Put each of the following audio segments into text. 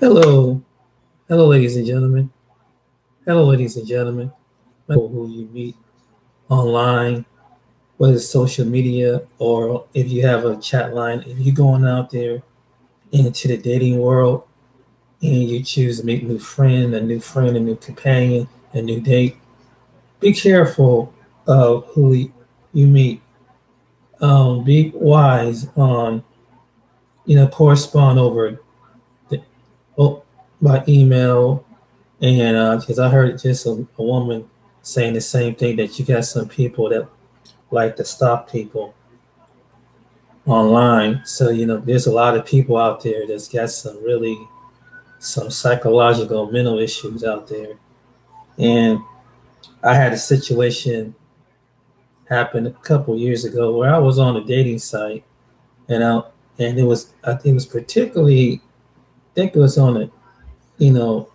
Hello, hello, ladies and gentlemen. Hello, ladies and gentlemen. Who you meet online, whether it's social media or if you have a chat line, if you're going out there into the dating world and you choose to make a new companion, a new date, be careful of who you meet. Be wise on, correspond over the, oh, by email. And because I heard just a woman saying the same thing, that you got some people that like to stalk people online. So, there's a lot of people out there that's got some psychological mental issues out there. And I had a situation happen a couple years ago where I was on a dating site, and I think it was particularly, I think it was on a, you know,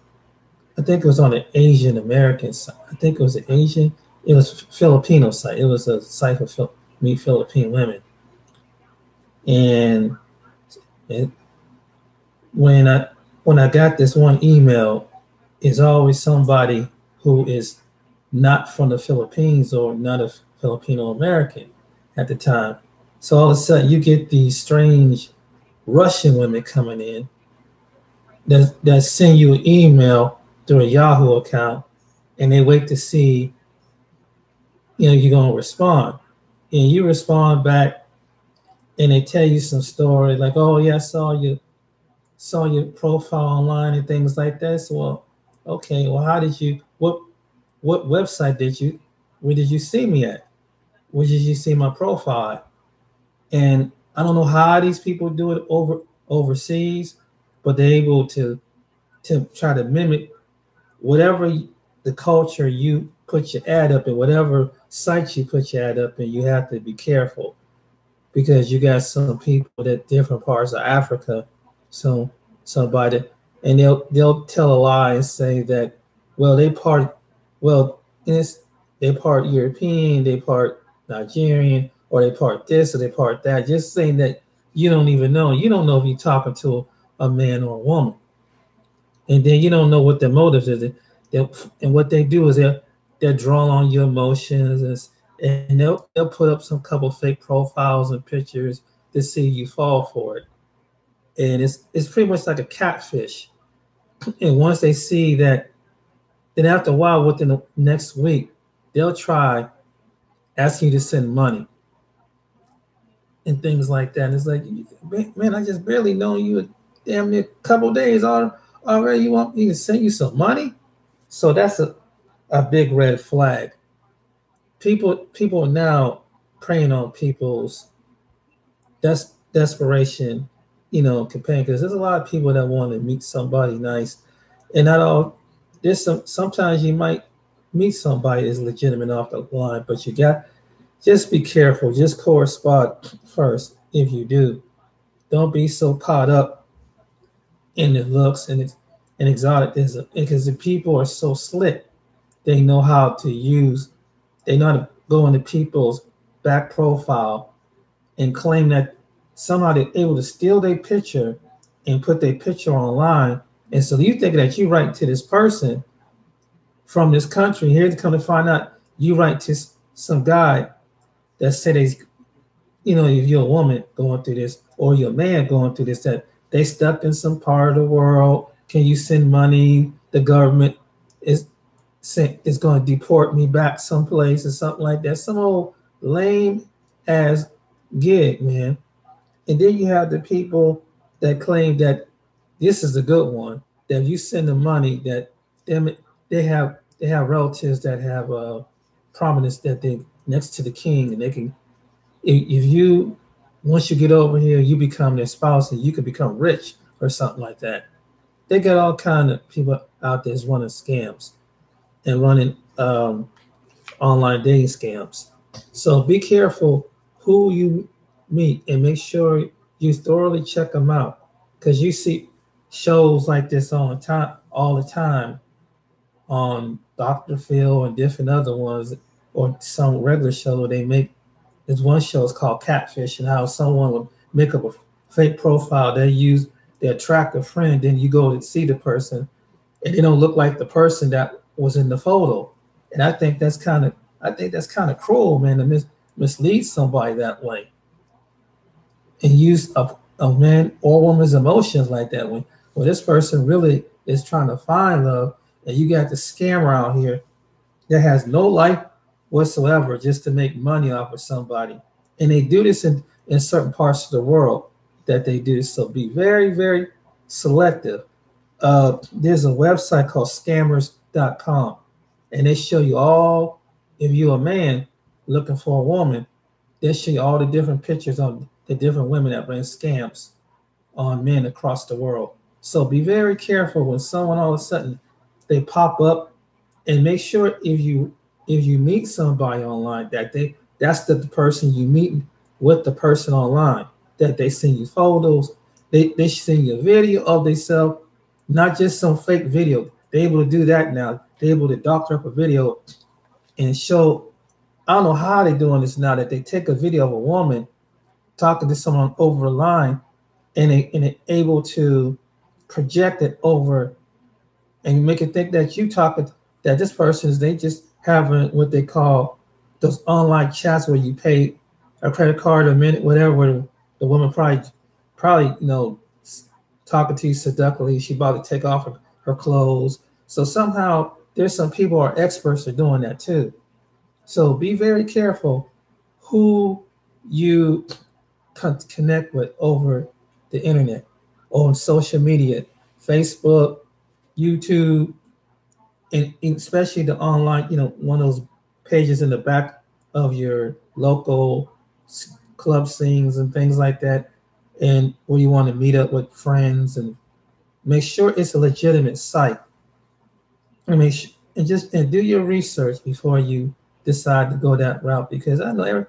I think it was on an Asian American site. I think it was an Asian. It was Filipino site. It was a site for meet Philippine women. And it, when I got this one email, it's always somebody who is not from the Philippines or not a Filipino American at the time. So all of a sudden you get these strange Russian women coming in that send you an email through a Yahoo account, and they wait to see, you're gonna respond. And you respond back, and they tell you some story like, oh yeah, I saw your profile online and things like that. So, well, okay, well, how did you what website where did you see me at? Where did you see my profile? And I don't know how these people do it overseas, but they're able to try to mimic whatever the culture you put your ad up in, whatever site you put your ad up in. You have to be careful because you got some people that different parts of Africa, so somebody, and they'll tell a lie and say that, well, well, it's they part European, they part Nigerian, or they part this or they part that, just saying that you don't even know. You don't know if you're talking to a man or a woman, and then you don't know what their motives is. And what they do is they're drawn on your emotions, and they'll put up some couple fake profiles and pictures to see you fall for it. And it's pretty much like a catfish. And once they see that, then after a while, within the next week, they'll try asking you to send money and things like that. And it's like, man, I just barely know you a damn near couple days already. You want me to send you some money? So that's a big red flag. People are now preying on people's desperation, companion. Because there's a lot of people that want to meet somebody nice, and not all. There's sometimes you might meet somebody that's legitimate off the line, but you got just be careful. Just correspond first if you do. Don't be so caught up in the looks and exoticism, because the people are so slick. They know how to use. They know how to go into people's back profile and claim that somehow they're able to steal their picture and put their picture online. And so you think that you write to this person from this country here to come to find out you write to some guy that said he's, if you're a woman going through this or you're a man going through this, that they stuck in some part of the world. Can you send money? The government is going to deport me back someplace or something like that. Some old lame ass gig, man. And then you have the people that claim that this is a good one. That if you send them money, that them they have relatives that have prominence, that they next to the king, and they can, if you, once you get over here, you become their spouse and you can become rich or something like that. They got all kind of people out there running scams and running online dating scams. So be careful who you meet and make sure you thoroughly check them out, because you see shows like this all the time on Dr. Phil and different other ones, or some regular show where they make. There's one show, it's called Catfish, and how someone would make up a fake profile. They use the attractive friend, then you go to see the person, and they don't look like the person that was in the photo. And I think that's kind of cruel, man, to mislead somebody that way and use a man or woman's emotions like that when this person really is trying to find love, and you got the scammer out here that has no life whatsoever just to make money off of somebody. And they do this in certain parts of the world that they do. So be very, very selective. There's a website called scammers.com, and they show you all, if you're a man looking for a woman, they show you all the different pictures of the different women that bring scams on men across the world. So be very careful when someone all of a sudden they pop up, and make sure if you meet somebody online that's the person you meet with the person online, that they send you photos, they send you a video of themselves, not just some fake video. They're able to do that now. They're able to doctor up a video and show. I don't know how they're doing this now, that they take a video of a woman talking to someone over the line, and they're able to project it over and make it think that you talking, that this person is, they just having what they call those online chats where you pay a credit card a minute, whatever. The woman probably talking to you seductively. She about to take off her clothes. So somehow there's some people who are experts at doing that too. So be very careful who you connect with over the internet, on social media, Facebook, YouTube, and especially the online, one of those pages in the back of your local club scenes and things like that, and where you want to meet up with friends, and make sure it's a legitimate site. And make sure, and do your research before you decide to go that route, because I know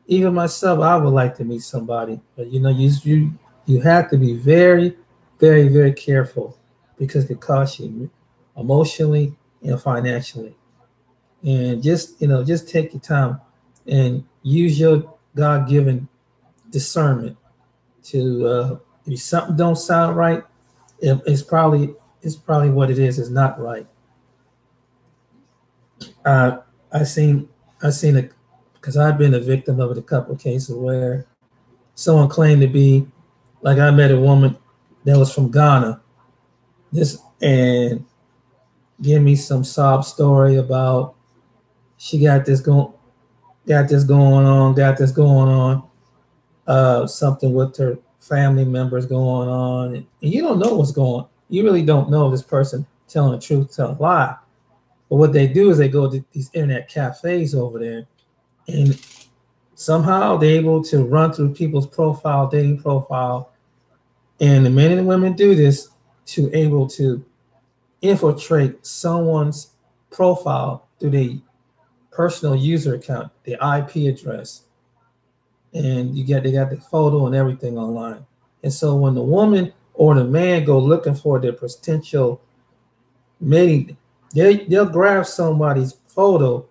even myself, I would like to meet somebody, but you have to be very, very, very careful, because it costs you emotionally and financially. And just take your time and use your God-given discernment to if something don't sound right, it's probably what it is not right. uh, I seen it, because I've been a victim of it, a couple of cases where someone claimed to be, like, I met a woman that was from Ghana, this, and give me some sob story about she got this going on, something with her family members going on, and you don't know what's going on. You really don't know if this person telling the truth, telling a lie. But what they do is they go to these internet cafes over there, and somehow they're able to run through people's profile, dating profile, and the men and women do this to able to infiltrate someone's profile through their personal user account, the IP address, and they got the photo and everything online. And so when the woman or the man go looking for their potential mating, they'll grab somebody's photo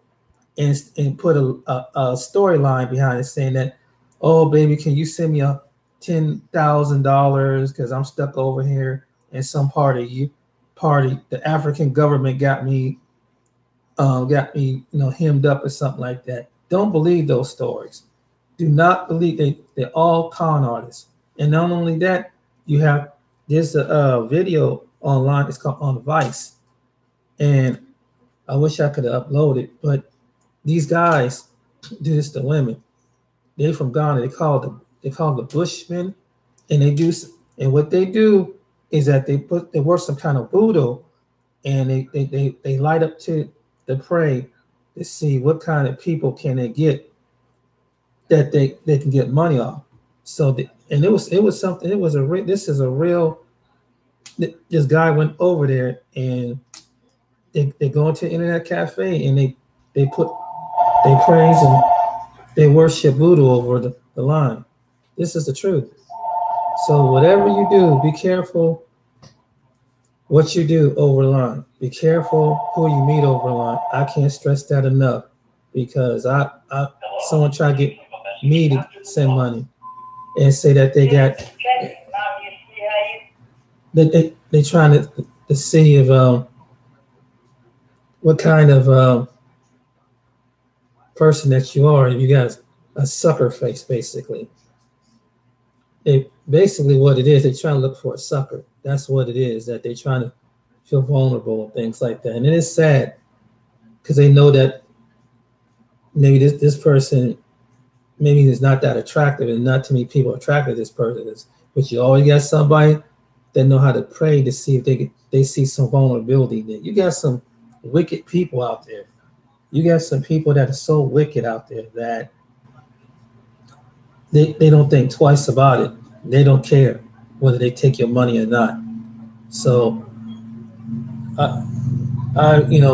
and put a storyline behind it, saying that, oh baby, can you send me a $10,000 because I'm stuck over here in some party. The African government got me, hemmed up or something like that. Don't believe those stories. Do not believe they're all con artists. And not only that, there's a video online. It's called On Vice, and I wish I could have uploaded, but these guys do this to women. They from Ghana. They call the Bushmen, and and what they do is that they work some kind of voodoo, and they light up to the prey to see what kind of people can they get that they can get money off. So and it was something. This is a real. This guy went over there, and they go into an internet cafe, and they put they praise and they worship voodoo over the line. This is the truth. So whatever you do, be careful what you do over the line. Be careful who you meet over the line. I can't stress that enough, because someone tried to get me to send money and say that they got. they trying to see if what kind of person that you are. If you got a sucker face, basically. Basically what it is, they're trying to look for a sucker. That's what it is. That they're trying to feel vulnerable and things like that. And it is sad because they know that maybe this person maybe is not that attractive, and not too many people are attracted to this person. But you always got somebody that know how to pray to see if they see some vulnerability there. You got some wicked people out there. You got some people that are so wicked out there that they don't think twice about it. They don't care whether they take your money or not. So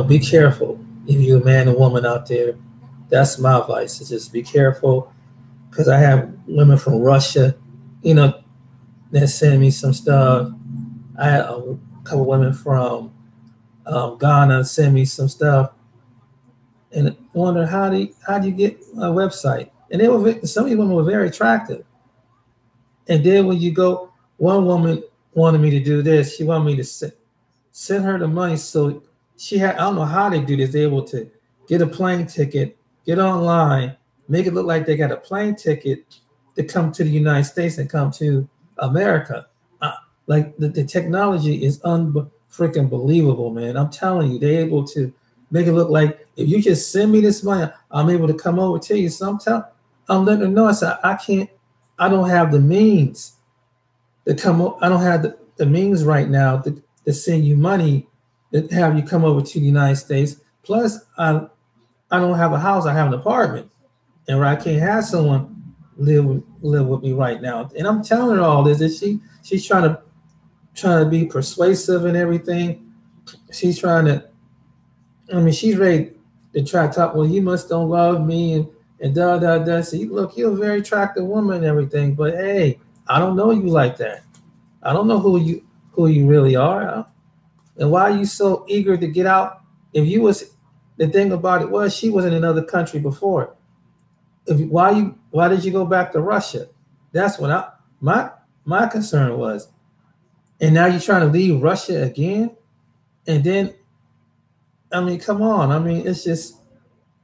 be careful if you're a man or woman out there. That's my advice, is just be careful, because I have women from Russia, that send me some stuff. I had a couple women from Ghana send me some stuff, and I wonder how do you get a website? And some of these women were very attractive. And then when you go, one woman wanted me to do this. She wanted me to send her the money. So I don't know how they do this. They're able to get a plane ticket, get online, make it look like they got a plane ticket to come to the United States and come to America. Like the technology is freaking believable, man. I'm telling you, they're able to make it look like if you just send me this money, I'm able to come over to you. So I'm letting them know. I said, I don't have the means to come. I don't have the means right now to send you money to have you come over to the United States. Plus, I don't have a house. I have an apartment, and I can't have someone live with me right now. And I'm telling her all this. That she's trying to be persuasive and everything. She's trying to. I mean, she's ready to try to talk. Well, you must don't love me and da da da. So look, you're a very attractive woman and everything, but hey, I don't know you like that. I don't know who you really are. And why are you so eager to get out? If you was, the thing about it was, she was in another country before. Why did you go back to Russia? That's what my concern was. And now you're trying to leave Russia again? And then, I mean, come on. I mean, it's just,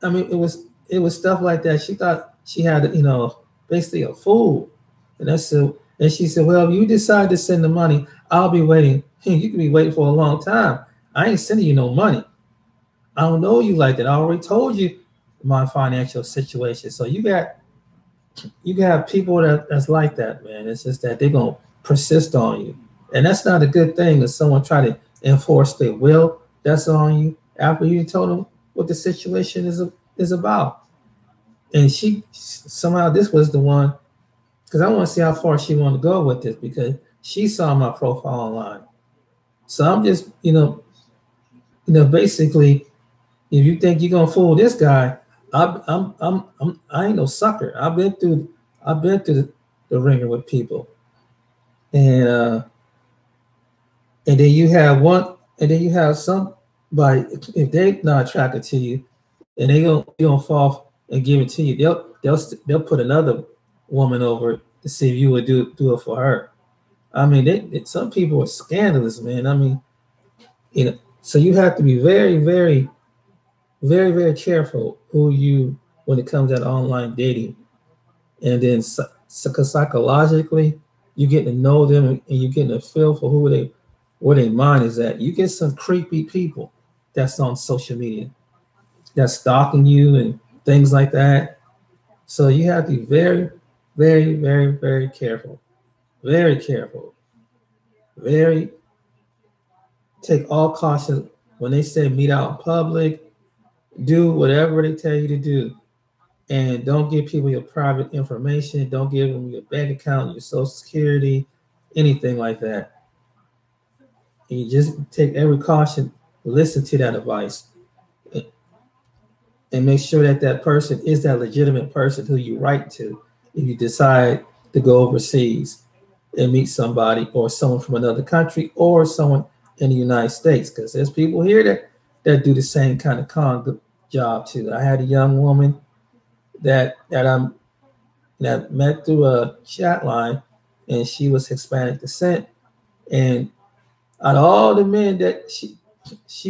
I mean, it was stuff like that. She thought she had, basically a fool. And and she said, well, if you decide to send the money, I'll be waiting. Hey, you can be waiting for a long time. I ain't sending you no money. I don't know you like that. I already told you my financial situation. So you got people that's like that, man. It's just that they're gonna persist on you. And that's not a good thing if someone try to enforce their will that's on you after you told them what the situation is about. And she somehow, this was the one, because I want to see how far she wanted to go with this, because she saw my profile online. So I'm just, basically, if you think you're gonna fool this guy, I ain't no sucker. I've been through the ringer with people, and and then you have somebody, if they not attracted to you, and they gonna fall and give it to you, they'll put another woman over to see if you would do it for her. I mean, some people are scandalous, man. I mean, so you have to be very, very, very, very careful when it comes to online dating. And then psychologically, you get to know them, and you get a feel for where their mind is at. You get some creepy people that's on social media that's stalking you and things like that. So you have to be very, very, very, very careful. Very careful. Very Take all caution when they say meet out in public. Do whatever they tell you to do, and don't give people your private information. Don't give them your bank account, your social security, anything like that. And you just take every caution, listen to that advice, and make sure that that person is that legitimate person who you write to if you decide to go overseas and meet somebody, or someone from another country, or someone in the United States, because there's people here that do the same kind of con job too. I had a young woman that met through a chat line, and she was Hispanic descent, and Out of all the men that she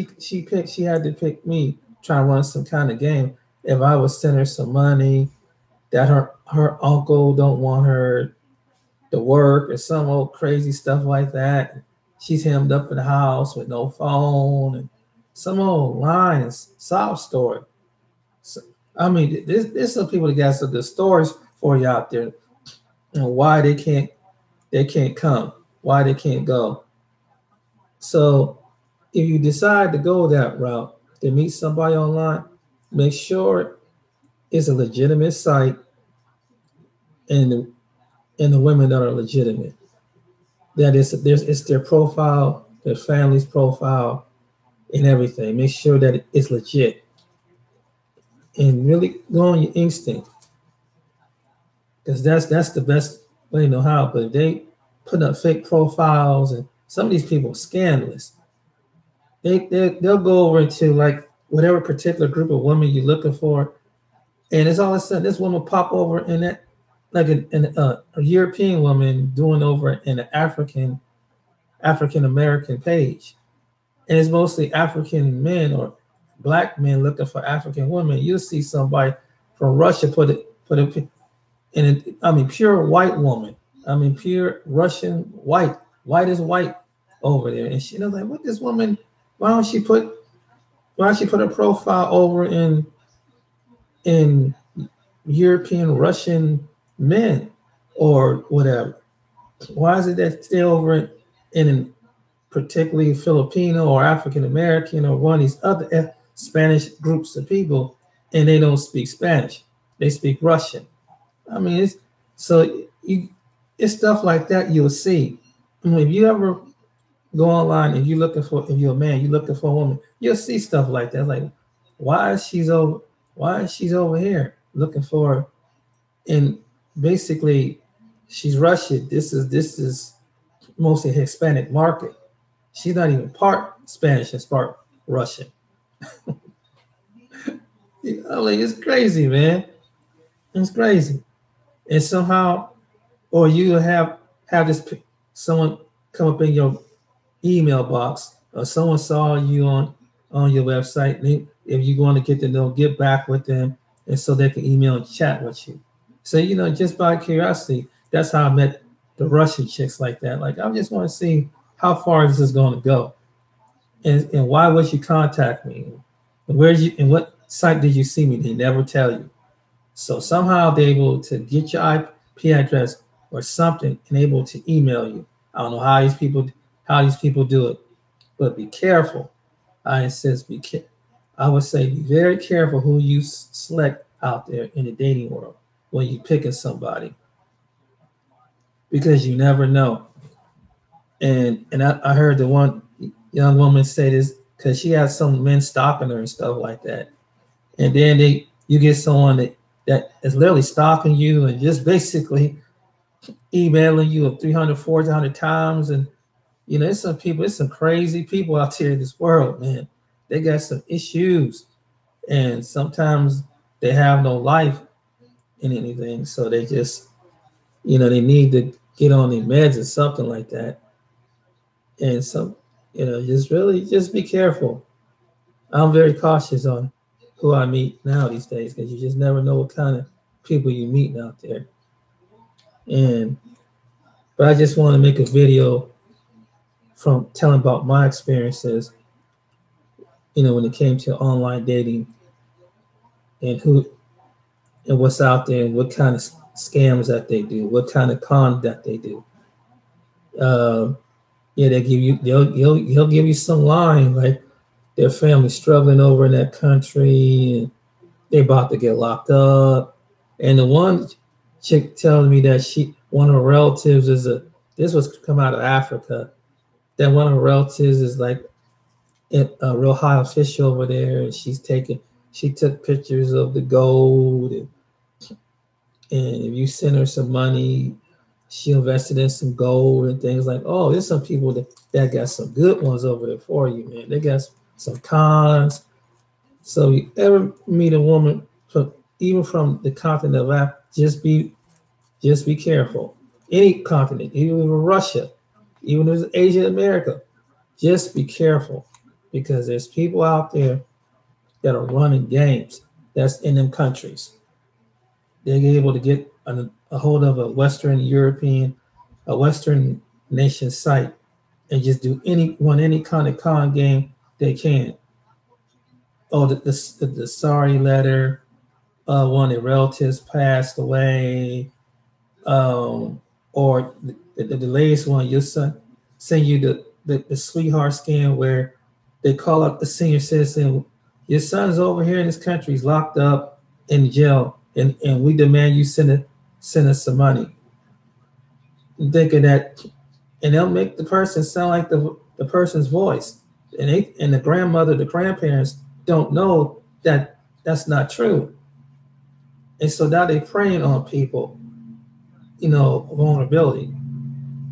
picked, she had to pick me, try to run some kind of game. If I would send her some money, that her uncle don't want her to work or some old crazy stuff like that. She's hemmed up in the house with no phone and some old line and sob story. So, I mean, there's some people that got some good stories for you out there, and why they can't come, why they can't go. So if you decide to go that route to meet somebody online, make sure it's a legitimate site and the women that are legitimate. That is, it's their profile, their family's profile, and everything. Make sure that it's legit and really go on your instinct, because that's the best way to know how. But if they put up fake profiles, and some of these people are scandalous, they'll go over into like whatever particular group of women you're looking for, and it's all of a sudden this woman pop over in that, like a European woman doing over in an African American page, and it's mostly African men or black men looking for African women. You'll see somebody from Russia put it in it. I mean, pure white woman. I mean, pure Russian white as white over there. And she was like, "What this woman? Why don't she put her profile over in European Russian men or whatever? Why is it that stay over in particularly Filipino or African American or one of these other Spanish groups of people, and they don't speak Spanish? They speak Russian. I mean, it's stuff like that you'll see. I mean, if you ever go online and if you're a man, you're looking for a woman, you'll see stuff like that. Like, why is she's over? Why is she's over here looking for? And basically, she's Russian. This is mostly a Hispanic market. She's not even part Spanish and part Russian. I mean, it's crazy, man. It's crazy. And somehow, or you have this someone come up in your email box, or someone saw you on your website. If you want to get to know, get back with them, and so they can email and chat with you. So just by curiosity, that's how I met the Russian chicks like that. Like, I just want to see how far this is going to go, and why would you contact me, and what site did you see me? They never tell you. So somehow they're able to get your IP address or something and able to email you. I don't know how these people do it, but be careful. I insist. I would say be very careful who you select out there in the dating world when you're picking somebody, because you never know. And I heard the one young woman say this because she had some men stalking her and stuff like that, and then you get someone that is literally stalking you and just basically emailing you 300, 400 times. And, it's some crazy people out there in this world, man. They got some issues, and sometimes they have no life in anything. So they just, they need to get on their meds or something like that. And so, just be careful. I'm very cautious on who I meet now these days, because you just never know what kind of people you meet out there. But I just want to make a video from telling about my experiences, when it came to online dating, and what's out there, and what kind of scams that they do, what kind of con that they do. They give you he'll give you some line like their family struggling over in that country, and they're about to get locked up. And the one chick telling me that one of her relatives this was come out of Africa, that one of her relatives is like a real high official over there, and she took pictures of the gold, and if you send her some money, she invested in some gold and things like. Oh, there's some people that got some good ones over there for you, man. They got some cons. So you ever meet a woman even from the continent of Africa, just be careful. Any continent, even Russia, even if it's Asia, America, Just be careful, because there's people out there that are running games that's in them countries. They're able to get a hold of a Western European, a Western nation site, and just do any kind of con game they can. Oh, the sorry letter, one of their relatives passed away, um, or the latest one, your son send you the sweetheart scam where they call up the senior citizen, your son's over here in this country, he's locked up in jail, and we demand you send us some money. Thinking that, and they'll make the person sound like the person's voice, and the grandmother, the grandparents don't know that that's not true, and so now they preying on people, vulnerability,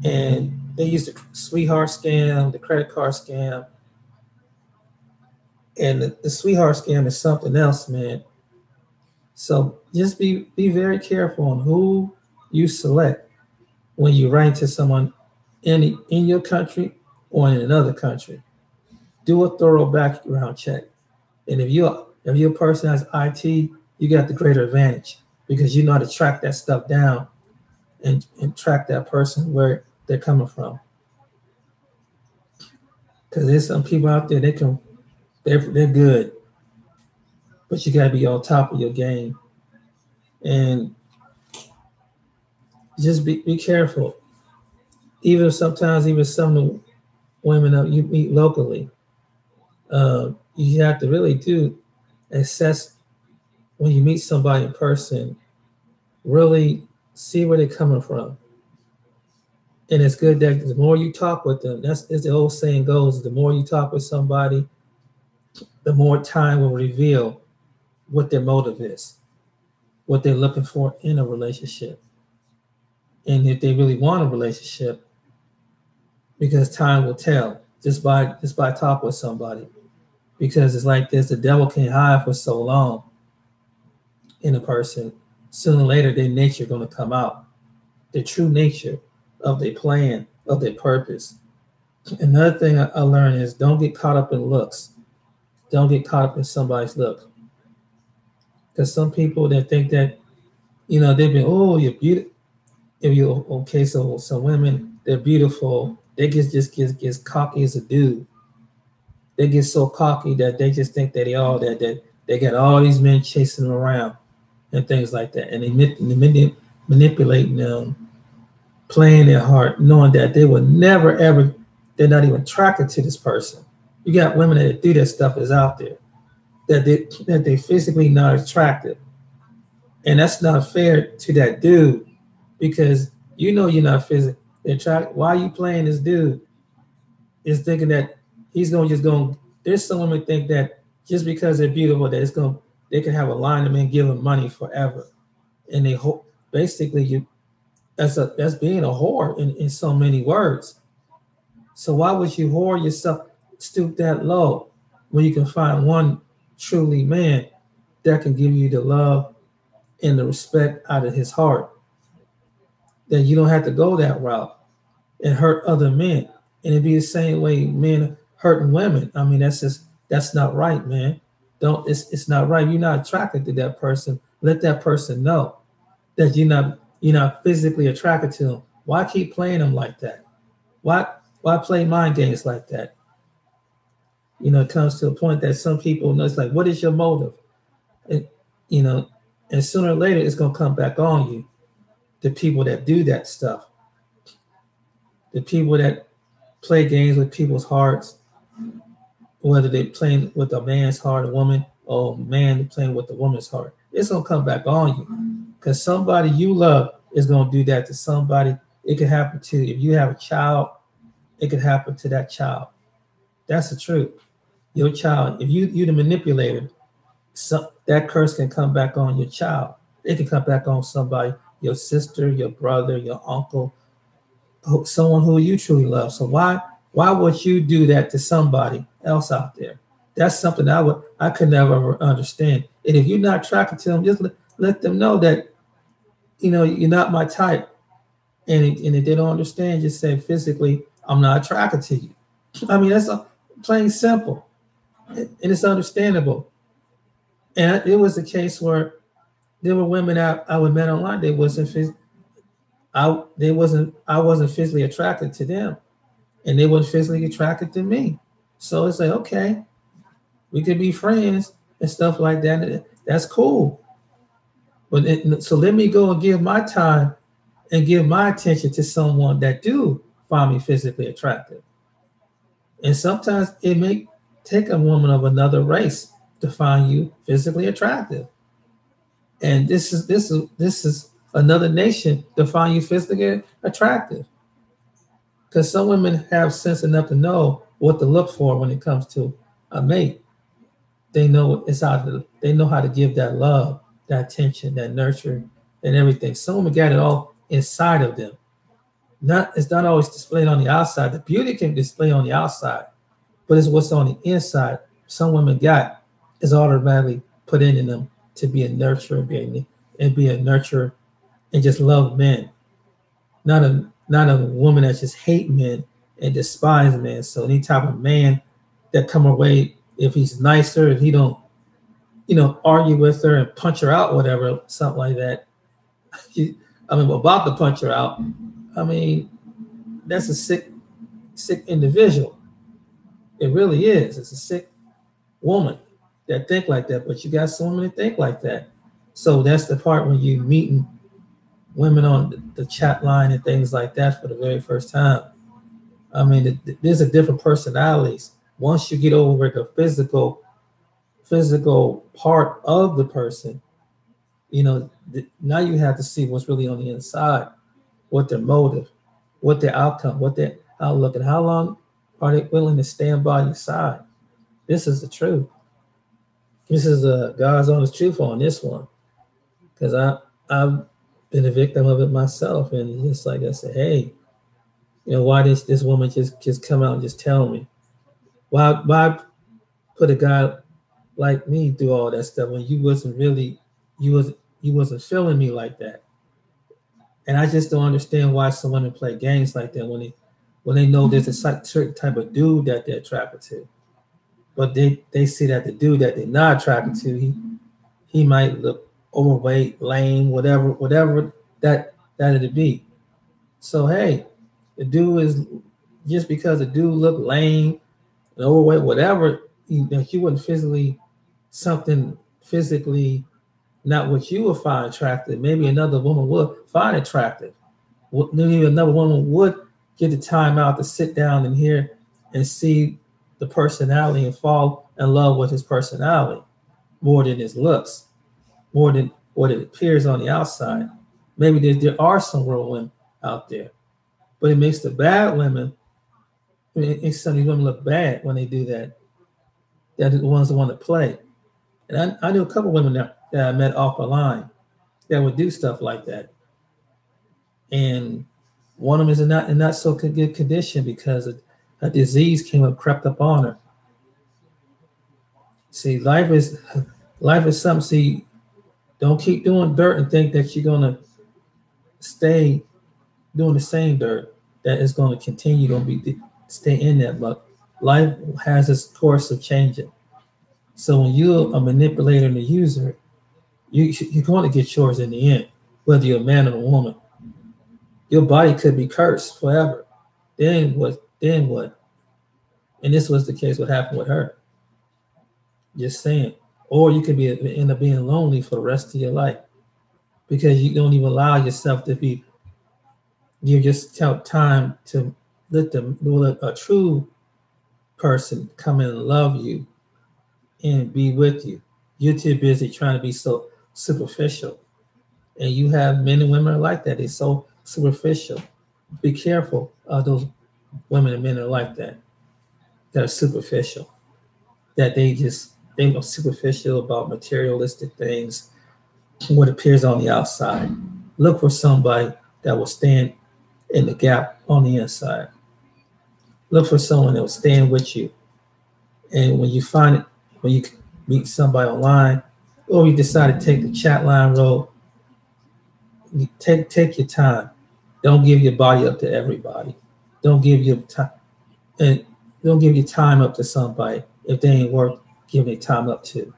and they use the sweetheart scam, the credit card scam, and the sweetheart scam is something else, man. So just be very careful on who you select when you write to someone in your country or in another country. Do a thorough background check. And if your person has IT, you got the greater advantage because you know how to track that stuff down and track that person where they're coming from. Because there's some people out there they're good, but you gotta be on top of your game and just be careful. Even sometimes even some of the women that you meet locally, you have to really do assess when you meet somebody in person, really see where they're coming from. And it's good that the more you talk with them, that's as the old saying goes, the more you talk with somebody, the more time will reveal what their motive is, what they're looking for in a relationship. And if they really want a relationship, because time will tell just by talking with somebody. Because it's like this, the devil can't hide for so long in a person. Sooner or later their nature gonna come out. Their true nature of their plan, of their purpose. Another thing I learned is don't get caught up in looks. Don't get caught up in somebody's look. Because some people that think that, they've been, oh, you're beautiful. If you okay, so some women, they're beautiful. They just get cocky as a dude. They get so cocky that they just think that that they got all these men chasing them around and things like that. And they manipulating them, playing their heart, knowing that they will never ever, they're not even attracted to this person. You got women that do that stuff is out there that they physically not attractive, and that's not fair to that dude because you're not physically attracted. Why are you playing this dude? Is thinking that he's gonna just go. There's some women think that just because they're beautiful that they can have a line of men give them money forever, and they hope basically that's being a whore in so many words. So why would you whore yourself, stoop that low when you can find one truly man that can give you the love and the respect out of his heart? That you don't have to go that route and hurt other men. And it'd be the same way men hurting women. I mean, that's not right, man. Don't it's not right. You're not attracted to that person. Let that person know that you're not physically attracted to them. Why keep playing them like that? Why play mind games like that? It comes to a point that some people know it's like, what is your motive? And you know, and sooner or later it's gonna come back on you. The people that do that stuff, the people that play games with people's hearts, whether they're playing with a man's heart, a woman, or a man playing with a woman's heart, it's gonna come back on you. Because somebody you love is gonna do that to somebody. It could happen to you. If you have a child, it could happen to that child. That's the truth. Your child, if you the manipulator, that curse can come back on your child. It can come back on somebody, your sister, your brother, your uncle, someone who you truly love. So why would you do that to somebody else out there? That's something I could never understand. And if you're not attracted to them, just let them know that you're not my type. And if they don't understand, just say physically, I'm not attracted to you. I mean, that's plain simple, and it's understandable. And it was a case where there were women I would met online. I wasn't physically attracted to them, and they weren't physically attracted to me. So it's like, okay, we could be friends and stuff like that. That's cool. So let me go and give my time and give my attention to someone that do find me physically attractive. And sometimes it may take a woman of another race to find you physically attractive. And this is another nation to find you physically attractive. Because some women have sense enough to know what to look for when it comes to a mate. They know how to give that love, that attention, that nurture, and everything. Some women got it all inside of them. It's not always displayed on the outside. The beauty can display on the outside, but it's what's on the inside. Some women got is automatically put in them to be a nurturer, and be a nurturer, and just love men. Not a woman that just hate men and despise men. So any type of man that come away, if he's nicer, if he don't, argue with her and punch her out, whatever, something like that. About to punch her out. I mean, that's a sick individual. It really is. It's a sick woman that think like that. But you got some women that think like that. So that's the part when you meeting women on the chat line and things like that for the very first time. I mean, there's a different personalities. Once you get over the physical part of the person, now you have to see what's really on the inside, what their motive, what their outcome, what their outlook, and how long are they willing to stand by your side. This is the truth. This is God's honest truth on this one, because I've been a victim of it myself, and just like I said, hey, why this woman just come out and just tell me? Why put a guy like me through all that stuff when you wasn't feeling me like that? And I just don't understand why some women play games like that when they know there's a certain type of dude that they're attracted to, but they see that the dude that they're not attracted to, he might look overweight, lame, whatever that it'd be. So hey, the dude is just because the dude look lame and overweight, whatever, he wouldn't physically not what you would find attractive. Maybe another woman would find attractive. Maybe another woman would get the time out to sit down and hear and see the personality and fall in love with his personality more than his looks, more than what it appears on the outside. Maybe there are some real women out there, but it makes the bad women, it makes some of these women look bad when they do that. They're the ones that want to play. And I knew a couple of women that I met off the line that would do stuff like that. And one of them is in not so good condition because a disease crept up on her. See, life is something. See, don't keep doing dirt and think that you're gonna stay doing the same dirt. That is going to continue to stay in that. But life has its course of changing. So when you're a manipulator and a user, you're going to get yours in the end, whether you're a man or a woman. Your body could be cursed forever. Then what? And this was the case. What happened with her? Just saying. Or you could end up being lonely for the rest of your life because you don't even allow yourself to give yourself time to let a true person come in and love you and be with you. You're too busy trying to be so superficial. And you have men and women like that. They're so superficial. Be careful of those women and men are like that are superficial. That they're superficial about materialistic things, what appears on the outside. Look for somebody that will stand in the gap on the inside. Look for someone that will stand with you. And when you meet somebody online, or you decide to take the chat line road, take your time. Don't give your body up to everybody. Don't give your time. And don't give your time up to somebody if they ain't worth giving their time up to.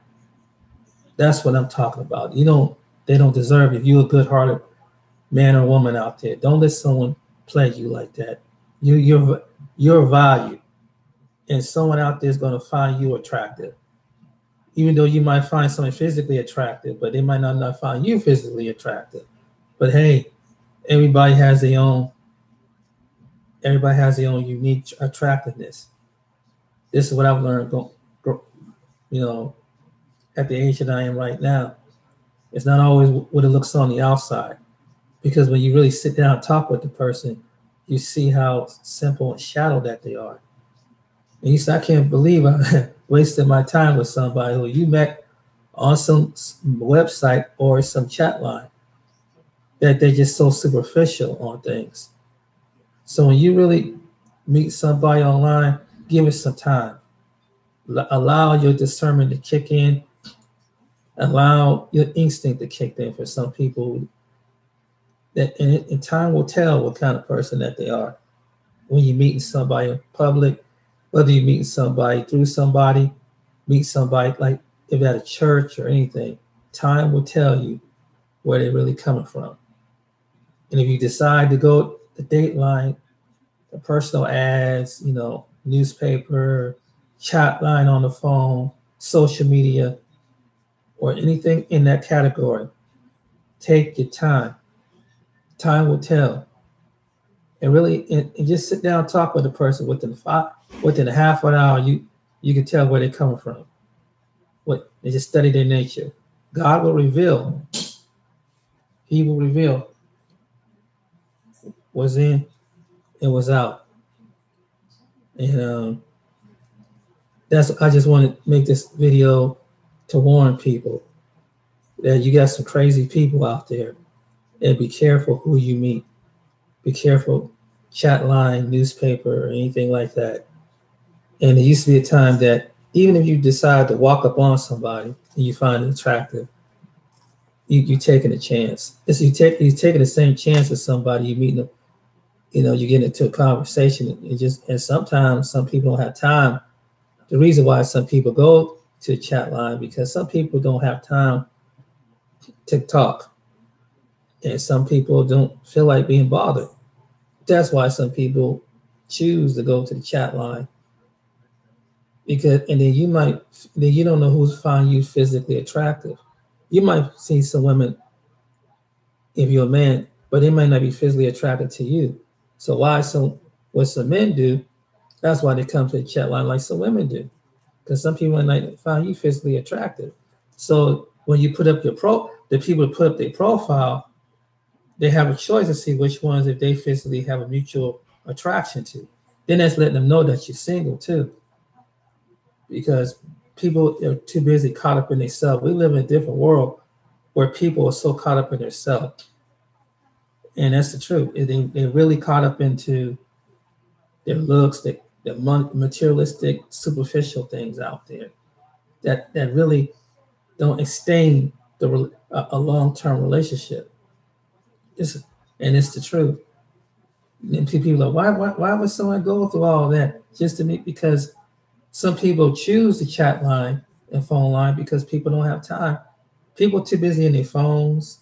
That's what I'm talking about. They don't deserve it. If you're a good-hearted man or woman out there, don't let someone play you like that. You're valued, and someone out there is going to find you attractive. Even though you might find someone physically attractive, but they might not find you physically attractive. But hey, everybody has their own unique attractiveness. This is what I've learned, at the age that I am right now. It's not always what it looks on the outside, because when you really sit down and talk with the person, you see how simple and shallow that they are. And you say, I can't believe I wasted my time with somebody who you met on some website or some chat line, that they're just so superficial on things. So when you really meet somebody online, give it some time. Allow your discernment to kick in. Allow your instinct to kick in for some people. And time will tell what kind of person that they are. When you're meeting somebody in public, whether you're meeting somebody through somebody, meet somebody like if at a church or anything, time will tell you where they're really coming from. And if you decide to go the Dateline, the personal ads, newspaper, chat line on the phone, social media, or anything in that category, take your time. Time will tell. And really, and just sit down and talk with the person within a half an hour. You can tell where they're coming from. They just study their nature. God will reveal. He will reveal what's in and what's out. And I just want to make this video to warn people that you got some crazy people out there, and be careful who you meet. Be careful, chat line, newspaper, or anything like that. And there used to be a time that even if you decide to walk up on somebody and you find it attractive, you're taking a chance. You're taking the same chance as somebody you meet them. You get into a conversation, and sometimes some people don't have time. The reason why some people go to the chat line, because some people don't have time to talk, and some people don't feel like being bothered. That's why some people choose to go to the chat line, because then you don't know who's finding you physically attractive. You might see some women, if you're a man, but they might not be physically attracted to you. So what some men do, that's why they come to the chat line like some women do, because some people might not find you physically attractive. So when you put up the people put up their profile, they have a choice to see which ones if they physically have a mutual attraction to. Then that's letting them know that you're single too, because people are too busy caught up in themselves. We live in a different world where people are so caught up in themselves, and that's the truth. They're really caught up into their looks, the materialistic, superficial things out there that really don't sustain a long-term relationship. It's the truth. And people are like, why would someone go through all that just to meet? Because some people choose the chat line and phone line because people don't have time. People are too busy in their phones.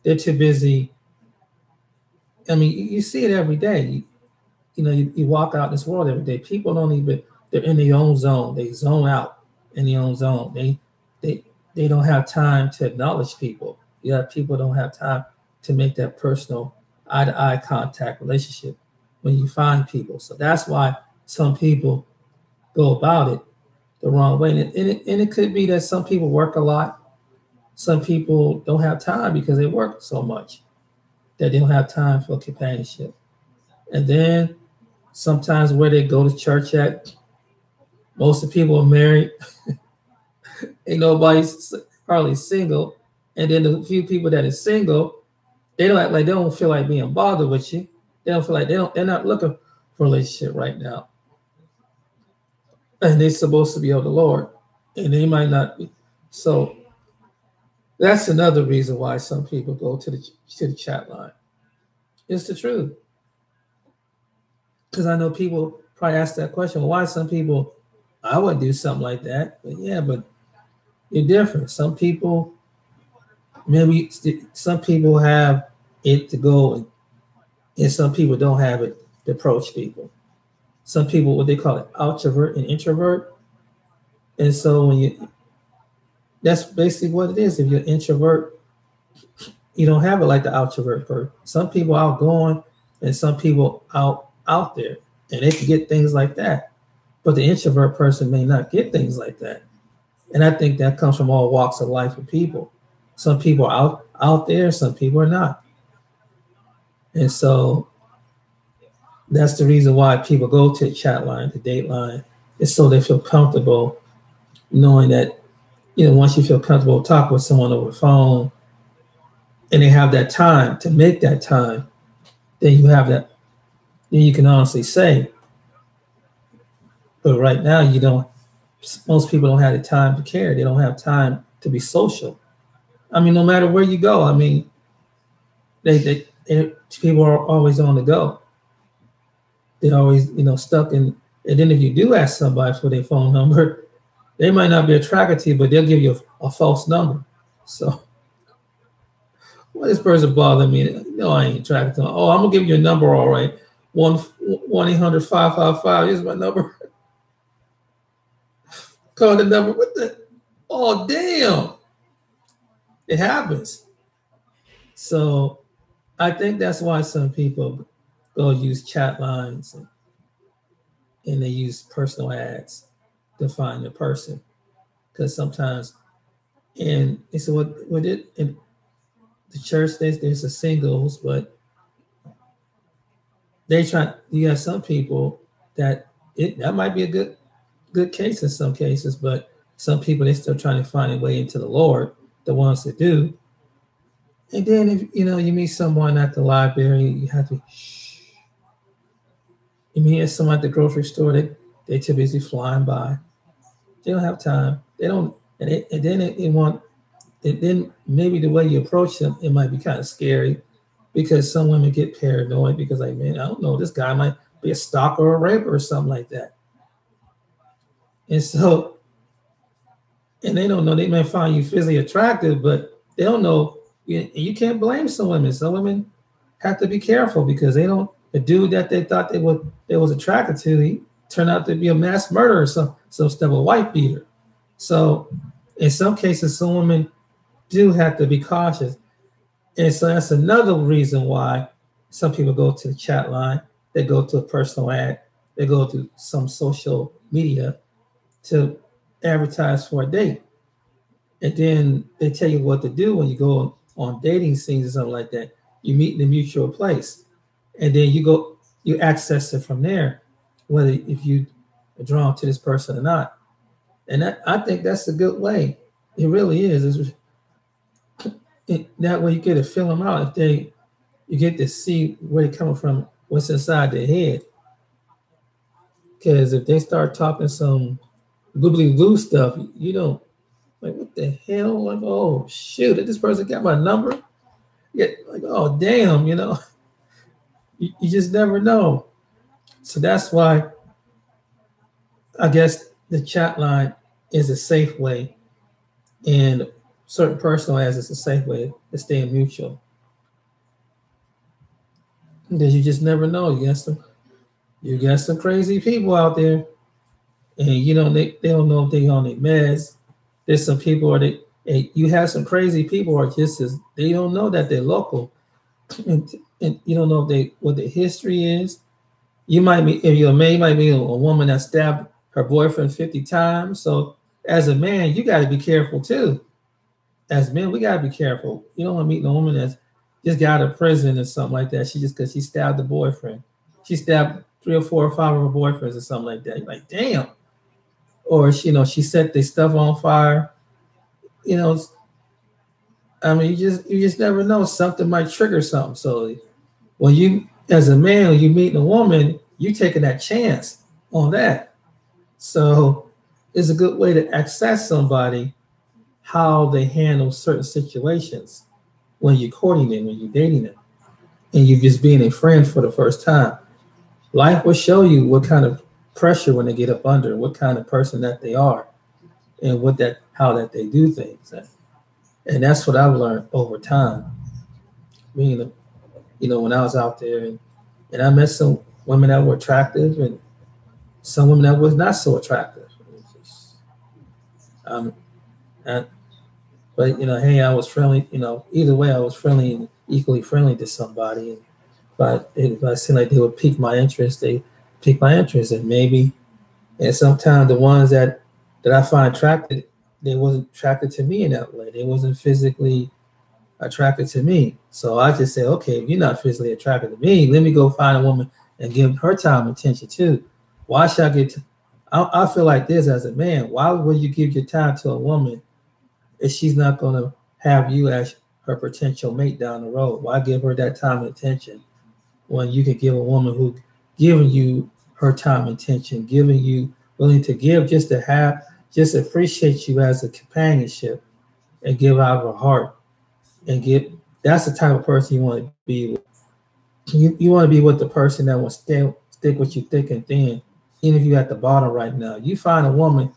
They're too busy. I mean, you see it every day. You walk out in this world every day. People don't even, they're in their own zone. They zone out in their own zone. They don't have time to acknowledge people. People don't have time to make that personal eye-to-eye contact relationship when you find people. So that's why some people go about it the wrong way. And it could be that some people work a lot. Some people don't have time because they work so much that they don't have time for companionship. And then sometimes where they go to church at, most of the people are married. Ain't nobody's hardly single. And then the few people that is single, they don't feel like being bothered with you. They don't feel like they're not looking for a relationship right now. And they're supposed to be of the Lord. And they might not be. So that's another reason why some people go to the chat line. It's the truth. Because I know people probably ask that question. Why some people, I wouldn't do something like that. But yeah, but you're different. Some people, maybe some people have it to go, and some people don't have it to approach people. Some people, what they call it, outrovert and introvert. And so when you, that's basically what it is. If you're an introvert, you don't have it like the outrovert person. Some people outgoing, and some people out there, and they can get things like that. But the introvert person may not get things like that. And I think that comes from all walks of life of people. Some people are out there, some people are not. And so that's the reason why people go to the chat line, the date line, is so they feel comfortable knowing that, once you feel comfortable talking with someone over the phone and they have that time to make that time, then you have that, then you can honestly say, but right now you don't, most people don't have the time to care. They don't have time to be social. I mean, no matter where you go, I mean, they people are always on the go. They're always, stuck in, and then if you do ask somebody for their phone number, they might not be attracted to you, but they'll give you a false number. So, why this person bother me? No, I ain't attracted to them. Oh, I'm gonna give you a number, all right. 1-800-555. Here's my number. Call the number. What the? Oh, damn. It happens. So, I think that's why some people go use chat lines and they use personal ads to find the person, because sometimes, and it's what it in the church there's a singles, but you have some people that that might be a good case in some cases, but some people, they still trying to find a way into the Lord, the ones that do. And then if you meet someone at the library, you have to shh. You meet someone at the grocery store, they too busy flying by. They don't have time. They don't, and then then maybe the way you approach them, it might be kind of scary, because some women get paranoid because, like, man, I don't know, this guy might be a stalker or a raper or something like that. And so, and they don't know, they may find you physically attractive, but they don't know. You can't blame some women. Some women have to be careful because they don't. The dude that they thought they was attracted to, he turned out to be a mass murderer, some stuff, a wife beater. So, in some cases, some women do have to be cautious, and so that's another reason why some people go to the chat line. They go to a personal ad. They go to some social media to advertise for a date. And then they tell you what to do when you go on dating scenes or something like that. You meet in a mutual place. And then you access it from there, whether if you are drawn to this person or not. And I think that's a good way. It really is. That way you get to fill them out. You get to see where they're coming from, what's inside their head. Because if they start talking some goobly goo stuff, like, what the hell? Like, oh shoot, this person got my number. Yeah, like, oh damn, you just never know. So that's why I guess the chat line is a safe way, and certain personal ads is a safe way to stay in mutual. Because you just never know. You got some crazy people out there, and they don't know if they on their meds. There's some people, you have some crazy people, or just as they don't know that they're local, and you don't know what their history is. You might be, if you're a man, you might be a woman that stabbed her boyfriend 50 times. So as a man, you got to be careful too. As men, we got to be careful. You don't want to meet a woman that's just got out of prison or something like that. Because she stabbed the boyfriend. She stabbed 3 or 4 or 5 of her boyfriends or something like that. You're like, damn. Or she set their stuff on fire. I mean, you just never know. Something might trigger something. So when you, as a man, when you meet a woman, you taking that chance on that. So it's a good way to access somebody, how they handle certain situations when you're courting them, when you're dating them, and you're just being a friend for the first time. Life will show you what kind of pressure when they get up under, what kind of person that they are, and how that they do things. And that's what I've learned over time. Being, when I was out there, and I met some women that were attractive, and some women that was not so attractive. Um, and, but hey, I was friendly. Either way, I was friendly and equally friendly to somebody. But if I seemed like they would pique my interest, they pique my interest, and sometimes the ones that I find attracted, they wasn't attracted to me in that way. They wasn't physically attracted to me. So I just say, okay, if you're not physically attracted to me, let me go find a woman and give her time and attention too. Why should I I feel like this as a man. Why would you give your time to a woman if she's not going to have you as her potential mate down the road? Why give her that time and attention when you could give a woman who giving you her time and attention, giving you willing to give just appreciate you as a companionship and give out of her heart and give. That's the type of person you want to be with. You want to be with the person that will stick with you thick and thin, even if you're at the bottom right now. You find a woman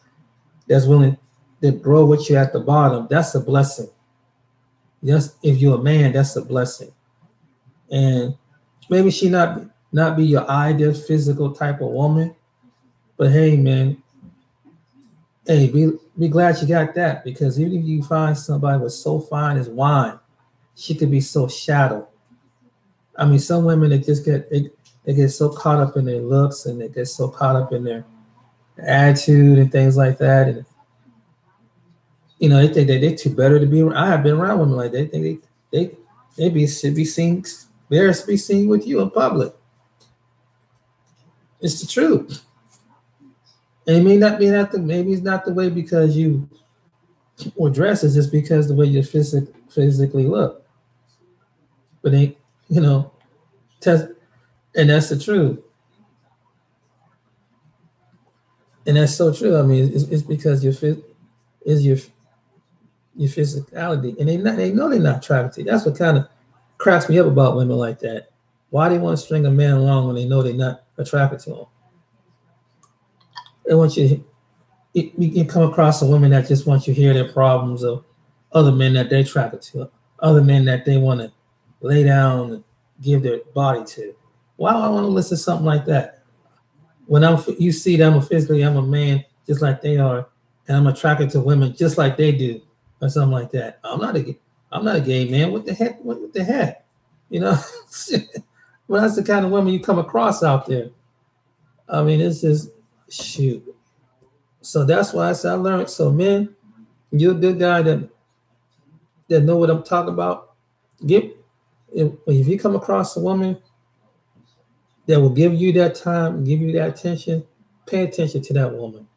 that's willing to grow with you at the bottom. That's a blessing. Yes, if you're a man, that's a blessing. And maybe she not be your ideal physical type of woman, but hey, man, hey, be glad you got that, because even if you find somebody was so fine as wine, she could be so shallow. I mean, some women that just they get so caught up in their looks, and they get so caught up in their attitude and things like that, and they think that they're too better to be around. I have been around women like that. They think they should be seen, embarrassed to be seen with you in public. It's the truth. And it may not be maybe it's not the way because you were dressed, it's just because the way you physically look. But they, test, and that's the truth. And that's so true. I mean, it's because is your physicality, and they know they're not attracted to you. That's what kind of cracks me up about women like that. Why do they want to string a man along when they know they're not attracted to him? They want you come across a woman that just wants you to hear their problems of other men that they're attracted to, other men that they want to lay down and give their body to. Why do I want to listen to something like that? When you see that I'm a man just like they are, and I'm attracted to women just like they do, or something like that. I'm not a gay man. What the heck? What the heck? Well, that's the kind of women you come across out there. I mean, it's just shoot. So that's why I said I learned. So men, you're a good guy that know what I'm talking about. If you come across a woman that will give you that time, give you that attention, pay attention to that woman.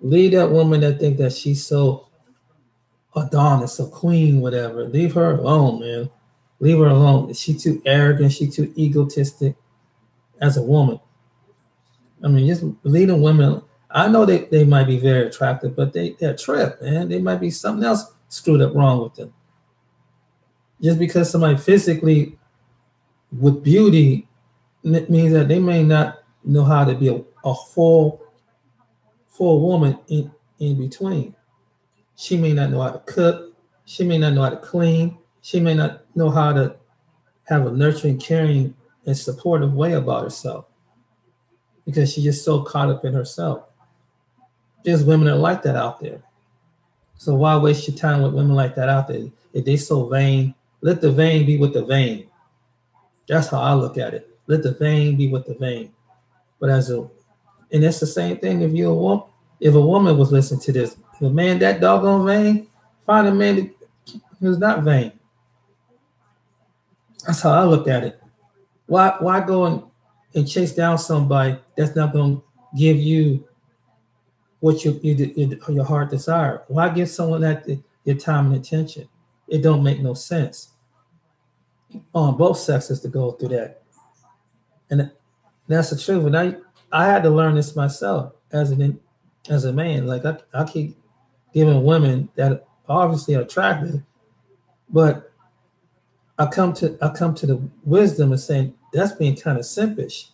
Leave that woman that think that she's so Adonis, a queen, whatever. Leave her alone, man. Leave her alone. She too arrogant. She too egotistic as a woman. I mean, just leave the women. I know they might be very attractive, but they're tripped, man. They might be something else screwed up wrong with them. Just because somebody physically with beauty means that they may not know how to be a full woman in between. She may not know how to cook. She may not know how to clean. She may not know how to have a nurturing, caring, and supportive way about herself because she's just so caught up in herself. There's women that are like that out there. So why waste your time with women like that out there? If they so vain, let the vain be with the vain. That's how I look at it. Let the vain be with the vain. But and it's the same thing if you're a woman. If a woman was listening to this, if a man that doggone vain, find a man who's not vain. That's how I look at it. Why go and chase down somebody that's not going to give you what your heart desire? Why give someone that your time and attention? It don't make no sense on both sexes to go through that. And that's the truth. And I had to learn this myself as a man. Like I keep giving women that obviously are attractive, but I come to the wisdom of saying that's being kind of simpish.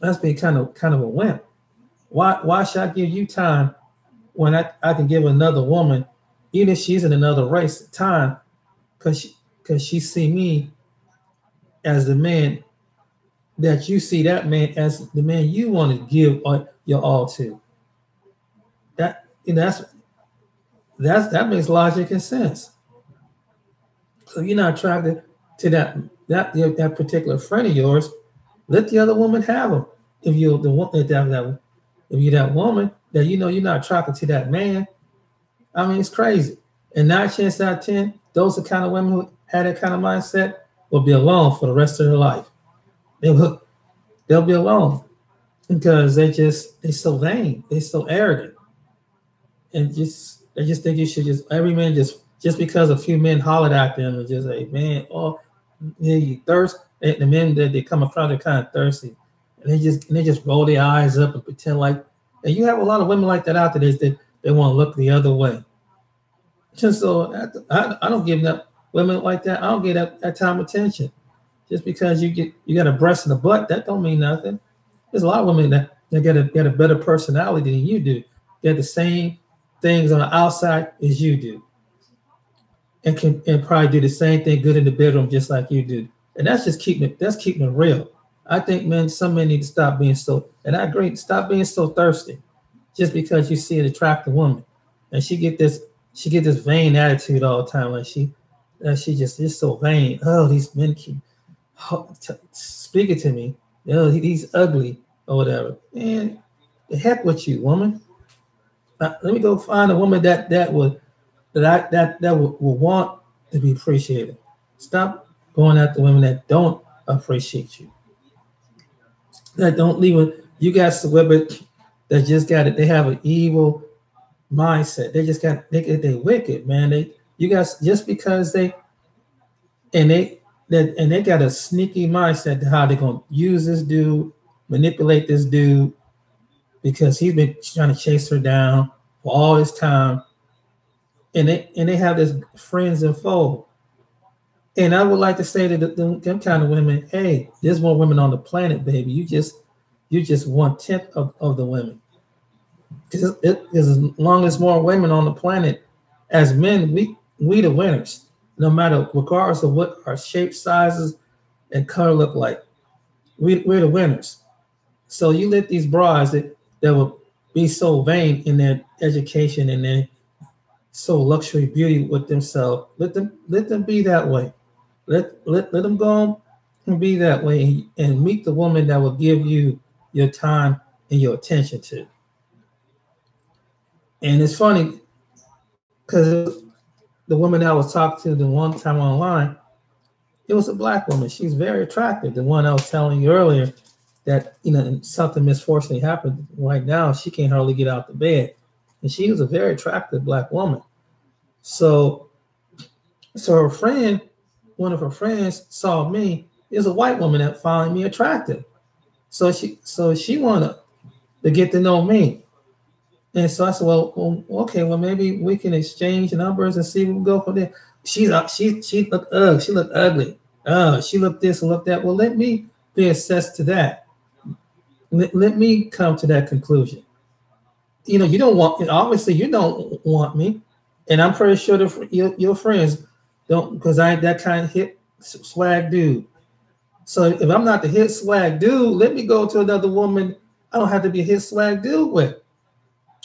That's being kind of a wimp. Why should I give you time when I can give another woman, even if she's in another race, time because she see me as the man that you see that man as the man you want to give your all to. That that makes logic and sense. So you're not attracted to that particular friend of yours. Let the other woman have him. If you're the one if you're that woman that you're not attracted to that man, I mean it's crazy. And 9 chances out of 10, those are the kind of women who had that kind of mindset will be alone for the rest of their life. They'll be alone because they so vain, they so arrogant, and they just think you should just every man just because a few men hollered at them and just say, man, oh, yeah, you thirst. And the men that they come across are kind of thirsty, and they just roll their eyes up and pretend like. And you have a lot of women like that out there. They want to look the other way. Just so I don't give them women like that. I don't get that time attention. Just because you got a breast and a butt, that don't mean nothing. There's a lot of women that get a better personality than you do. They have the same things on the outside as you do, and probably do the same thing good in the bedroom just like you do. And that's keeping it real. I think some men need to stop being so. And I agree, stop being so thirsty, just because you see an attractive woman, and she get this vain attitude all the time, like she just so vain. Oh, these men keep speaking to me. He's ugly or whatever. Man, the heck with you, woman. Let me go find a woman that would want to be appreciated. Stop going after women that don't appreciate you. That don't leave it. You got some women that just got it. They have an evil mindset. They wicked, man. You guys just because they got a sneaky mindset to how they're gonna use this dude, manipulate this dude, because he's been trying to chase her down for all this time, and they have this friends and foe. And I would like to say to them kind of women, hey, there's more women on the planet, baby. You just 1/10 of the women. Because as long as more women on the planet, as men, we the winners. No matter, regardless of what our shape, sizes, and color look like, we're the winners. So you let these broads that will be so vain in their education and their so luxury beauty with themselves, let them be that way. Let them go and be that way, and meet the woman that will give you your time and your attention to. And it's funny because the woman I was talking to the one time online, it was a black woman. She's very attractive. The one I was telling you earlier that something misfortunately happened right now. She can't hardly get out the bed, and she was a very attractive black woman. So her friend, one of her friends, saw me. Is a white woman that found me attractive. So she wanted to get to know me. And so I said, well, okay, well, maybe we can exchange numbers and see where we go from there. She looked ugly. She looked ugly. She looked this and looked that. Well, let me be assessed to that. Let me come to that conclusion. You don't want, obviously you don't want me. And I'm pretty sure your friends don't, because I ain't that kind of hit swag dude. So if I'm not the hit swag dude, let me go to another woman I don't have to be a hit swag dude with.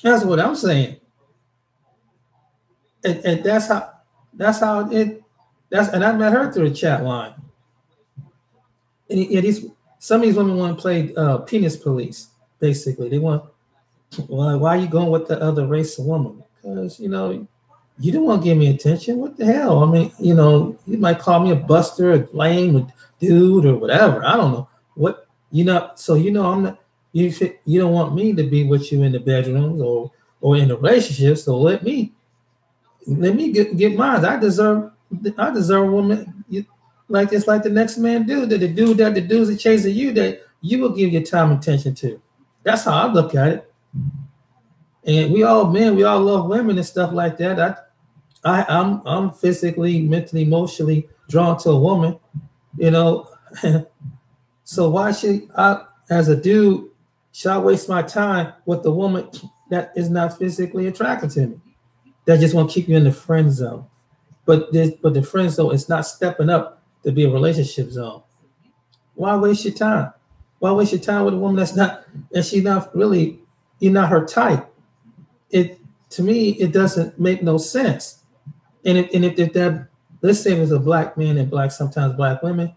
That's what I'm saying. And that's how and I met her through the chat line. And some of these women want to play penis police, basically. They want, well, why are you going with the other race of woman? Because, you don't want to give me attention. What the hell? I mean, you might call me a buster, a lame, a dude, or whatever. I don't know. So I'm not, you don't want me to be with you in the bedrooms or in a relationship. So let me get mine. I deserve a woman like this, like the next man do. The dudes that chasing you, that you will give your time and attention to. That's how I look at it. And we all love women and stuff like that. I'm physically, mentally, emotionally drawn to a woman, So why should I? as a dude, should I waste my time with the woman that is not physically attracted to me? That just want to keep you in the friend zone. But the friend zone is not stepping up to be a relationship zone. Why waste your time? Why waste your time with a woman that's not, and she's not really, you're not her type? It, to me, it doesn't make no sense. And if that, let's say it was a black man and sometimes black women,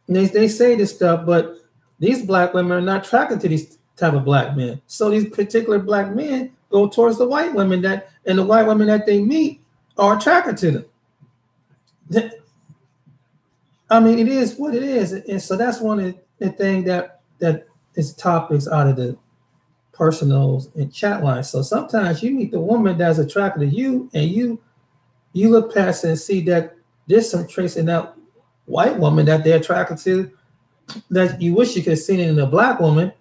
and they say this stuff, but these black women are not attracted to these type of black men. So these particular black men go towards the white women that, and the white women that they meet are attracted to them. I mean, it is what it is, and so that's one of the things that is topics out of the personals and chat lines. So sometimes you meet the woman that's attracted to you, and you look past it and see that there's some trace in that white woman that they're attracted to that you wish you could have seen it in a black woman,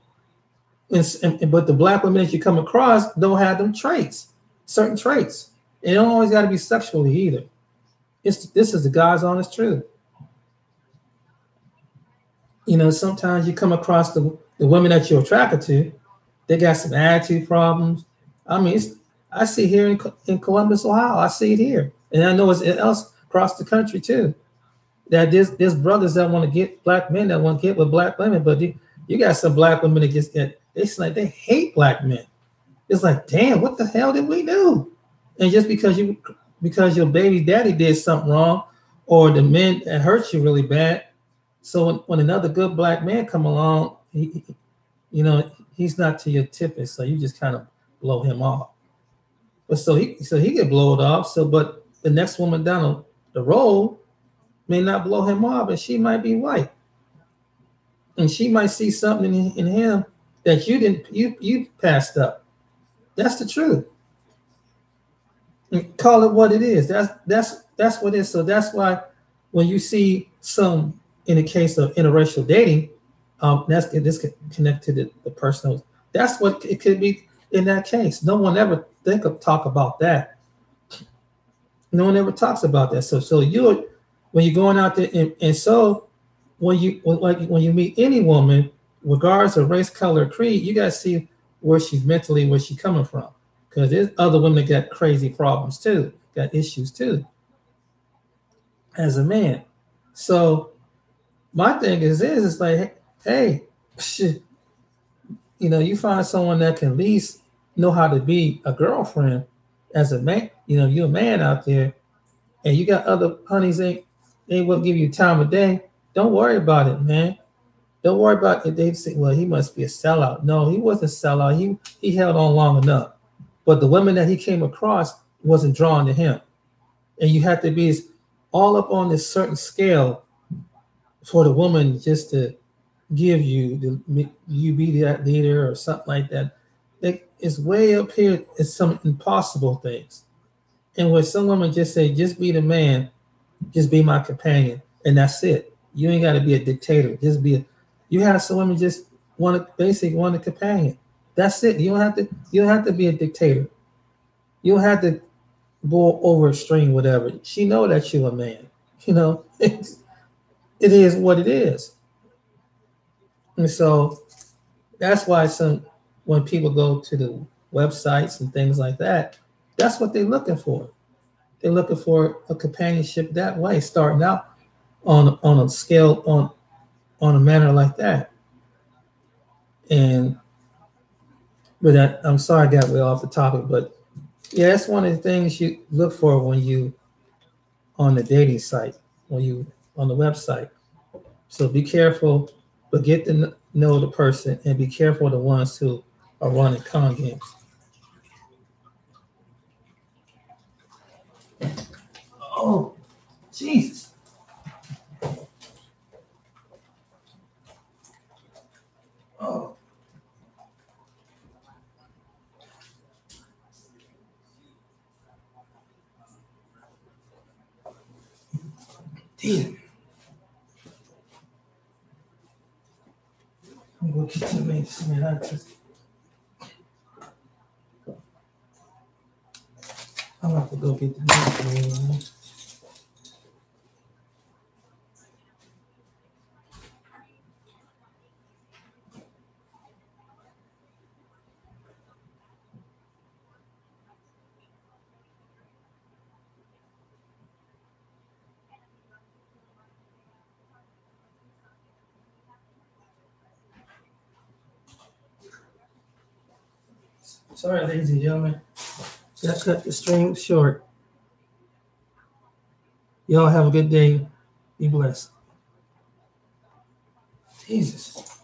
but the black women that you come across don't have them traits, certain traits. It don't always got to be sexually either. This is the God's honest truth. Sometimes you come across the women that you're attracted to, they got some attitude problems. I mean, I see here in Columbus, Ohio, I see it here. And I know it's else across the country too. That there's brothers that want to get black men that want to get with black women, but you got some black women that just get, it's like they hate black men. It's like, damn, what the hell did we do? And just because your baby daddy did something wrong, or the men that hurt you really bad, so when another good black man come along, he's not to your tipping, so you just kind of blow him off. But so he get blowed off. So, but the next woman down the road may not blow him off, and she might be white, and she might see something in him that you passed up. That's the truth. And call it what it is. That's what it is. So that's why when you see some, in the case of interracial dating, that's this connected to the personal. That's what it could be in that case. No one ever talk about that. No one ever talks about that. So when you're going out there, and so when you meet any woman, regardless of race, color, creed, you gotta see where she's mentally, where she's coming from, because there's other women that got crazy problems too, got issues too, as a man. So my thing is it's like, hey, you find someone that can at least know how to be a girlfriend as a man. You're a man out there, and you got other honeys they will give you time of day. Don't worry about it, man. Don't worry about it. They say, well, he must be a sellout. No, he wasn't a sellout. He held on long enough. But the women that he came across wasn't drawn to him. And you have to be all up on this certain scale for the woman just to give you be that leader or something like that. It's way up here. It's some impossible things. And where some women just say, just be the man, just be my companion, and that's it. You ain't got to be a dictator. You have some women just want a companion. That's it. You don't have to be a dictator. You don't have to go over extreme, whatever. She know that you're a man. It is what it is. And so that's why when people go to the websites and things like that, that's what they're looking for. They're looking for a companionship that way, starting out on a scale, on a manner like that. But I'm sorry I got way off the topic, but yeah, that's one of the things you look for when you on the dating site, when you on the website. So be careful, but get to know the person, and be careful of the ones who are running con games. Oh, Jesus. Oh. Damn. I'm going to get to me, man. I'm about to go get the milk. Sorry, ladies and gentlemen. That cut the stream short. Y'all have a good day. Be blessed. Jesus.